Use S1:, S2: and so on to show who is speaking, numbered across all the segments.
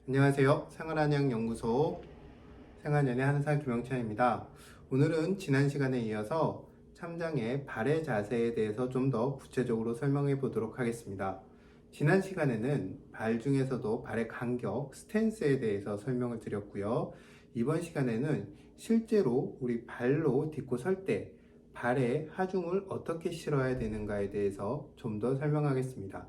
S1: 안녕하세요. 생활안양연구소 생활연의 한사 김영찬입니다. 오늘은 지난 시간에 이어서 참장의 발의 자세에 대해서 좀 더 구체적으로 설명해 보도록 하겠습니다. 지난 시간에는 발 중에서도 발의 간격, 스탠스에 대해서 설명을 드렸고요. 이번 시간에는 실제로 우리 발로 딛고 설 때 발의 하중을 어떻게 실어야 되는가에 대해서 좀 더 설명하겠습니다.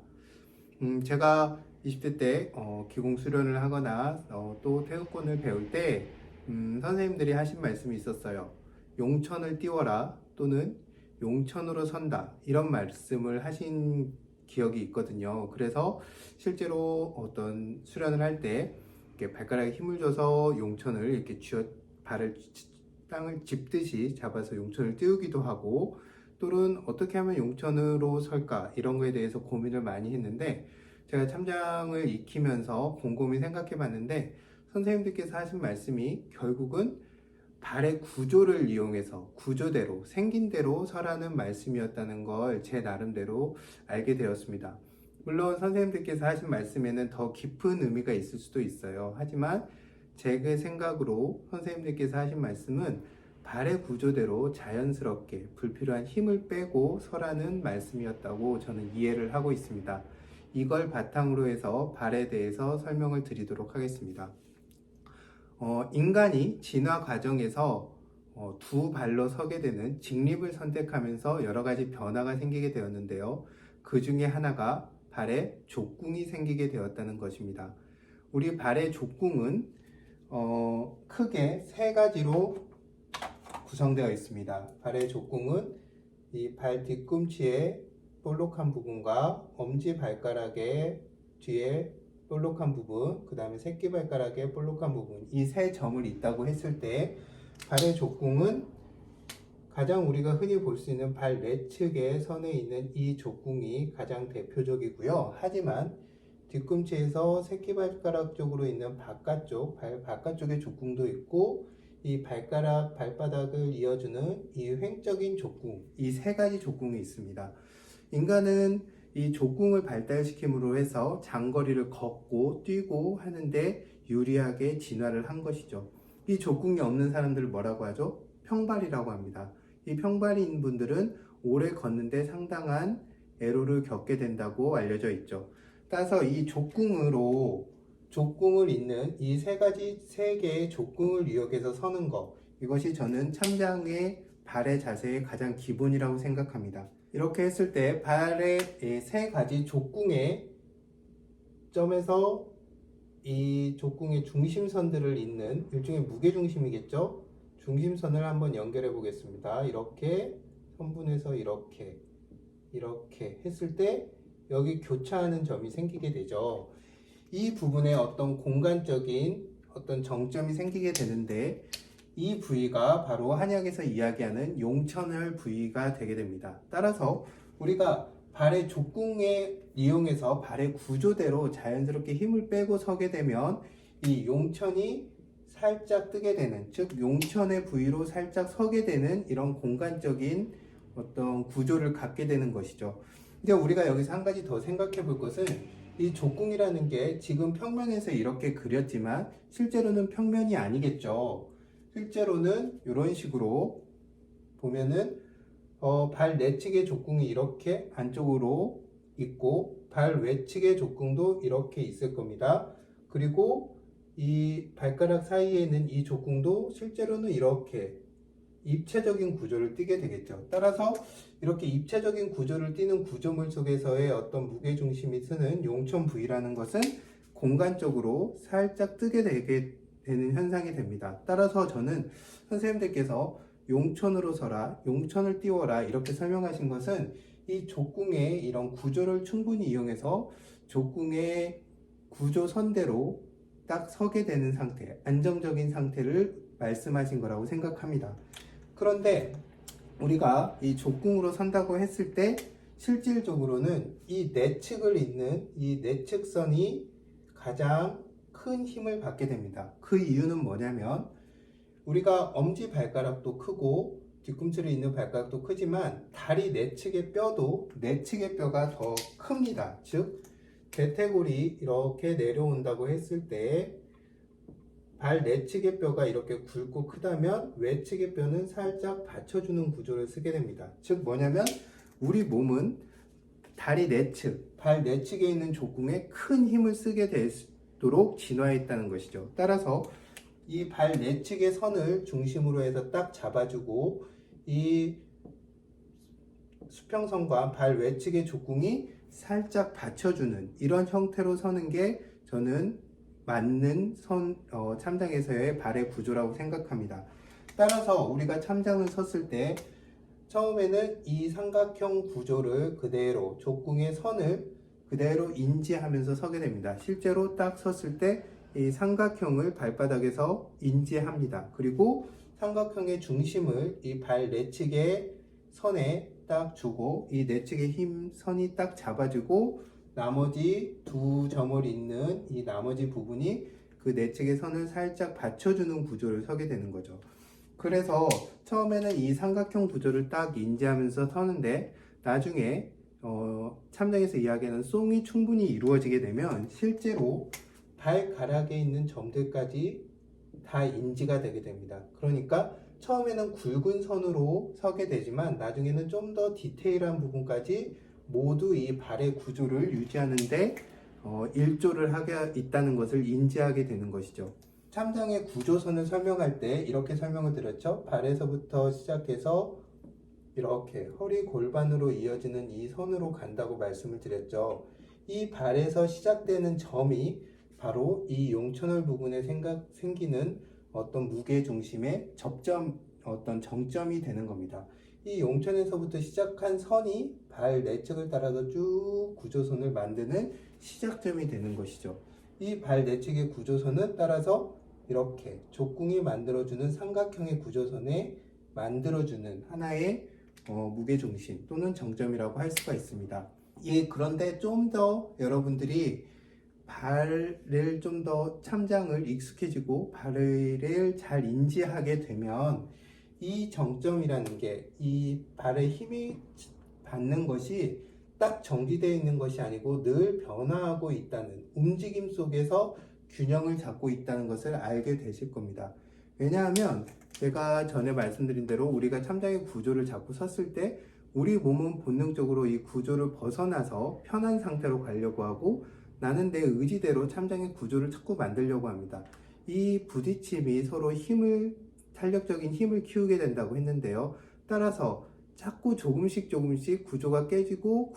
S1: 제가 20대 때 기공 수련을 하거나 또 태극권을 배울 때 선생님들이 하신 말씀이 있었어요. 용천을 띄워라 또는 용천으로 선다 이런 말씀을 하신 기억이 있거든요. 그래서 실제로 어떤 수련을 할 때 발가락에 힘을 줘서 용천을 이렇게 발을 땅을 짚듯이 잡아서 용천을 띄우기도 하고, 또는 어떻게 하면 용천으로 설까 이런 거에 대해서 고민을 많이 했는데, 제가 참장을 익히면서 곰곰이 생각해 봤는데 선생님들께서 하신 말씀이 결국은 발의 구조를 이용해서 구조대로 생긴 대로 서라는 말씀이었다는 걸 제 나름대로 알게 되었습니다. 물론 선생님들께서 하신 말씀에는 더 깊은 의미가 있을 수도 있어요. 하지만 제 생각으로 선생님들께서 하신 말씀은 발의 구조대로 자연스럽게 불필요한 힘을 빼고 서라는 말씀이었다고 저는 이해를 하고 있습니다. 이걸 바탕으로 해서 발에 대해서 설명을 드리도록 하겠습니다. 인간이 진화 과정에서 두 발로 서게 되는 직립을 선택하면서 여러 가지 변화가 생기게 되었는데요. 그 중에 하나가 발에 족궁이 생기게 되었다는 것입니다. 우리 발의 족궁은 크게 세 가지로 구성되어 있습니다. 발의 족궁은 이 발 뒤꿈치에 볼록한 부분과 엄지발가락의 뒤에 볼록한 부분, 그 다음에 새끼발가락의 볼록한 부분, 이 세 점을 있다고 했을 때 발의 족궁은 가장 우리가 흔히 볼 수 있는 발 내측에 선에 있는 이 족궁이 가장 대표적이고요. 하지만 뒤꿈치에서 새끼발가락 쪽으로 있는 바깥쪽, 발 바깥쪽의 족궁도 있고, 이 발바닥을 이어주는 이 횡적인 족궁, 이 세 가지 족궁이 있습니다. 인간은 이 족궁을 발달시킴으로 해서 장거리를 걷고 뛰고 하는데 유리하게 진화를 한 것이죠. 이 족궁이 없는 사람들을 뭐라고 하죠? 평발이라고 합니다. 이 평발인 분들은 오래 걷는데 상당한 애로를 겪게 된다고 알려져 있죠. 따라서 이 족궁을 잇는 이 세 개의 족궁을 이용해서 서는 것, 이것이 저는 참장의 발의 자세의 가장 기본이라고 생각합니다. 이렇게 했을 때 발의 세 가지 족궁의 점에서 이 족궁의 중심선들을 잇는 일종의 무게중심이겠죠? 중심선을 한번 연결해 보겠습니다. 이렇게 선분해서 이렇게 했을 때 여기 교차하는 점이 생기게 되죠. 이 부분에 어떤 공간적인 어떤 정점이 생기게 되는데, 이 부위가 바로 한약에서 이야기하는 용천혈 부위가 되게 됩니다. 따라서 우리가 발의 족궁에 이용해서 발의 구조대로 자연스럽게 힘을 빼고 서게 되면 이 용천이 살짝 뜨게 되는, 즉 용천의 부위로 살짝 서게 되는 이런 공간적인 어떤 구조를 갖게 되는 것이죠. 근데 우리가 여기서 한 가지 더 생각해 볼 것은, 이 족궁이라는 게 지금 평면에서 이렇게 그렸지만 실제로는 평면이 아니겠죠. 실제로는 이런 식으로 보면은 발 내측의 족궁이 이렇게 안쪽으로 있고 발 외측의 족궁도 이렇게 있을 겁니다. 그리고 이 발가락 사이에 있는 이 족궁도 실제로는 이렇게 입체적인 구조를 띠게 되겠죠. 따라서 이렇게 입체적인 구조를 띠는 구조물 속에서의 어떤 무게중심이 쓰는 용천 부위라는 것은 공간적으로 살짝 뜨게 되는 현상이 됩니다. 따라서 저는 선생님들께서 용천으로 서라, 용천을 띄워라 이렇게 설명하신 것은 이 족궁의 이런 구조를 충분히 이용해서 족궁의 구조선대로 딱 서게 되는 상태, 안정적인 상태를 말씀하신 거라고 생각합니다. 그런데 우리가 이 족궁으로 선다고 했을 때 실질적으로는 이 내측을 잇는 이 내측선이 가장 큰 힘을 받게 됩니다. 그 이유는 뭐냐면, 우리가 엄지발가락도 크고 뒤꿈치를 잇는 발가락도 크지만 다리 내측의 뼈가 더 큽니다. 즉 대퇴골이 이렇게 내려온다고 했을 때 발 내측의 뼈가 이렇게 굵고 크다면 외측의 뼈는 살짝 받쳐주는 구조를 쓰게 됩니다. 즉 뭐냐면 우리 몸은 다리 내측, 발 내측에 있는 족궁에 큰 힘을 쓰게 되도록 진화했다는 것이죠. 따라서 이 발 내측의 선을 중심으로 해서 딱 잡아주고 이 수평선과 발 외측의 족궁이 살짝 받쳐주는 이런 형태로 서는 게 저는 맞는 참장에서의 발의 구조라고 생각합니다. 따라서 우리가 참장을 섰을 때 처음에는 이 삼각형 구조를 그대로 족궁의 선을 그대로 인지하면서 서게 됩니다. 실제로 딱 섰을 때 이 삼각형을 발바닥에서 인지합니다. 그리고 삼각형의 중심을 이 발 내측의 선에 딱 주고 이 내측의 힘 선이 딱 잡아주고 나머지 두 점을 잇는 이 나머지 부분이 그 내측의 선을 살짝 받쳐주는 구조를 서게 되는 거죠. 그래서 처음에는 이 삼각형 구조를 딱 인지하면서 서는데 나중에 참장에서 이야기하는 송이 충분히 이루어지게 되면 실제로 발가락에 있는 점들까지 다 인지가 되게 됩니다. 그러니까 처음에는 굵은 선으로 서게 되지만 나중에는 좀 더 디테일한 부분까지 모두 이 발의 구조를 유지하는데 일조를 하게 있다는 것을 인지하게 되는 것이죠. 참장의 구조선을 설명할 때 이렇게 설명을 드렸죠. 발에서부터 시작해서 이렇게 허리 골반으로 이어지는 이 선으로 간다고 말씀을 드렸죠. 이 발에서 시작되는 점이 바로 이 용천월 부분에 생기는 어떤 무게 중심의 어떤 정점이 되는 겁니다. 이 용천에서부터 시작한 선이 발 내측을 따라서 쭉 구조선을 만드는 시작점이 되는 것이죠. 이 발 내측의 구조선은 따라서 이렇게 족궁이 만들어주는 삼각형의 구조선에 만들어주는 하나의 무게중심 또는 정점이라고 할 수가 있습니다. 그런데 좀 더 여러분들이 발을 좀 더 참장을 익숙해지고 발을 잘 인지하게 되면 이 정점이라는 게 이 발에 힘이 받는 것이 딱 정지되어 있는 것이 아니고 늘 변화하고 있다는 움직임 속에서 균형을 잡고 있다는 것을 알게 되실 겁니다. 왜냐하면 제가 전에 말씀드린 대로 우리가 참장의 구조를 잡고 섰을 때 우리 몸은 본능적으로 이 구조를 벗어나서 편한 상태로 가려고 하고 나는 내 의지대로 참장의 구조를 자꾸 만들려고 합니다. 이 부딪힘이 서로 탄력적인 힘을 키우게 된다고 했는데요. 따라서 자꾸 조금씩 구조가 깨지고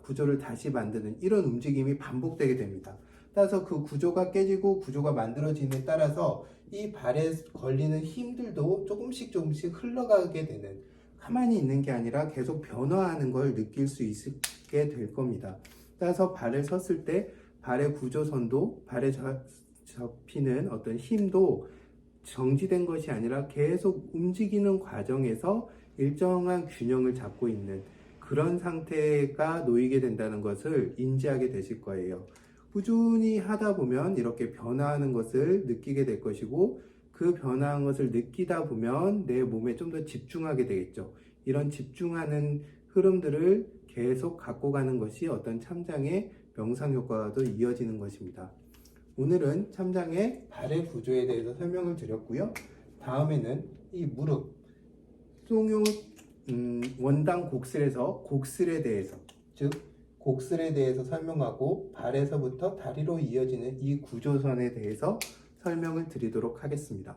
S1: 구조를 다시 만드는 이런 움직임이 반복되게 됩니다. 따라서 그 구조가 깨지고 구조가 만들어짐에 따라서 이 발에 걸리는 힘들도 조금씩 흘러가게 되는, 가만히 있는 게 아니라 계속 변화하는 걸 느낄 수 있게 될 겁니다. 따라서 발을 섰을 때 발의 구조선도 발에 접히는 어떤 힘도 정지된 것이 아니라 계속 움직이는 과정에서 일정한 균형을 잡고 있는 그런 상태가 놓이게 된다는 것을 인지하게 되실 거예요. 꾸준히 하다 보면 이렇게 변화하는 것을 느끼게 될 것이고 그 변화한 것을 느끼다 보면 내 몸에 좀 더 집중하게 되겠죠. 이런 집중하는 흐름들을 계속 갖고 가는 것이 어떤 참장의 명상 효과와도 이어지는 것입니다. 오늘은 참장의 발의 구조에 대해서 설명을 드렸고요. 다음에는 이 무릎, 송요 원당 곡슬에서 곡슬에 대해서, 즉 곡슬에 대해서 설명하고 발에서부터 다리로 이어지는 이 구조선에 대해서 설명을 드리도록 하겠습니다.